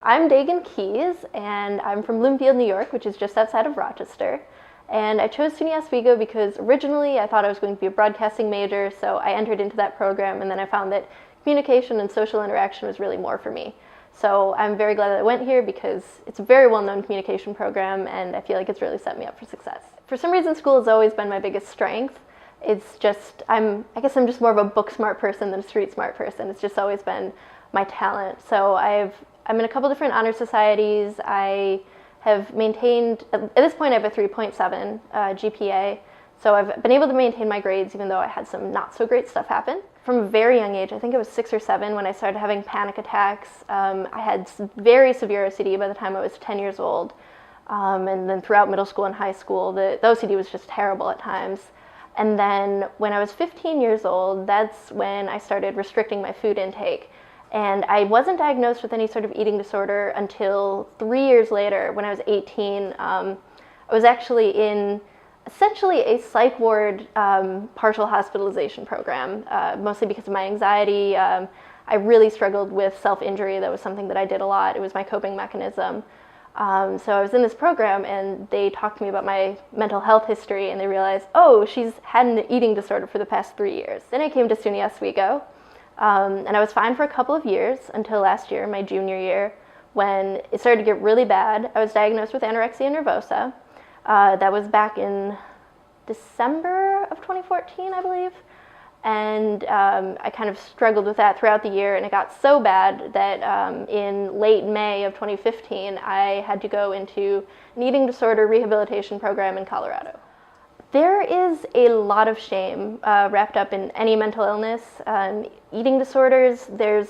I'm Dagan Keys, and I'm from Bloomfield, New York, which is just outside of Rochester. And I chose SUNY Oswego because originally I thought I was going to be a broadcasting major, so I entered into that program, and then I found that communication and social interaction was really more for me. So I'm very glad that I went here because it's a very well-known communication program, and I feel like it's really set me up for success. For some reason, school has always been my biggest strength. It's just, I guess I'm just more of a book smart person than a street smart person. It's just always been my talent. So I'm in a couple different honor societies. I have maintained, at this point I have a 3.7 GPA, so I've been able to maintain my grades even though I had some not so great stuff happen. From a very young age, I think I was 6 or 7 when I started having panic attacks. I had very severe OCD by the time I was 10 years old, and then throughout middle school and high school, the OCD was just terrible at times. And then when I was 15 years old, that's when I started restricting my food intake. And I wasn't diagnosed with any sort of eating disorder until 3 years later when I was 18. I was actually in essentially a psych ward partial hospitalization program, mostly because of my anxiety. I really struggled with self-injury. That was something that I did a lot. It was my coping mechanism. So I was in this program, and they talked to me about my mental health history, and they realized, oh, she's had an eating disorder for the past 3 years. Then I came to SUNY Oswego. And I was fine for a couple of years until last year, my junior year, when it started to get really bad. I was diagnosed with anorexia nervosa. That was back in December of 2014, I believe. And I kind of struggled with that throughout the year, and it got so bad that in late May of 2015, I had to go into an eating disorder rehabilitation program in Colorado. There is a lot of shame wrapped up in any mental illness. Eating disorders, there's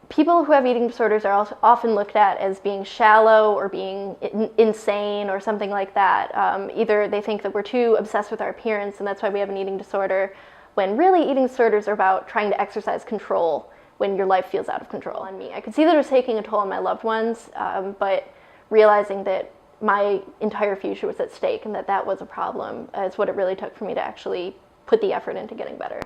people who have eating disorders are also often looked at as being shallow or being insane or something like that. Either they think that we're too obsessed with our appearance and that's why we have an eating disorder, when really eating disorders are about trying to exercise control when your life feels out of control. On me, I could see that it was taking a toll on my loved ones, but realizing that my entire future was at stake and that was a problem is what it really took for me to actually put the effort into getting better.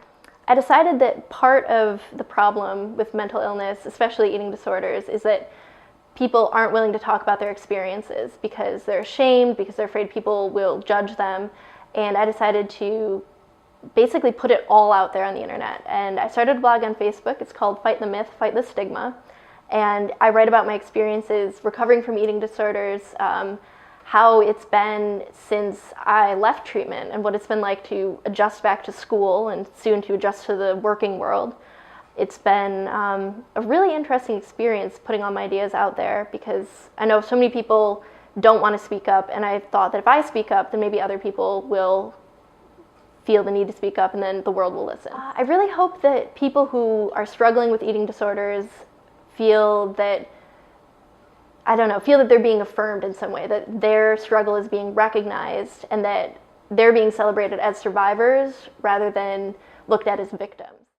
I decided that part of the problem with mental illness, especially eating disorders, is that people aren't willing to talk about their experiences because they're ashamed, because they're afraid people will judge them. And I decided to basically put it all out there on the internet. And I started a blog on Facebook. It's called Fight the Myth, Fight the Stigma. And I write about my experiences recovering from eating disorders, how it's been since I left treatment and what it's been like to adjust back to school and soon to adjust to the working world. It's been a really interesting experience putting all my ideas out there because I know so many people don't want to speak up, and I thought that if I speak up, then maybe other people will feel the need to speak up and then the world will listen. I really hope that people who are struggling with eating disorders feel that they're being affirmed in some way, that their struggle is being recognized and that they're being celebrated as survivors rather than looked at as victims.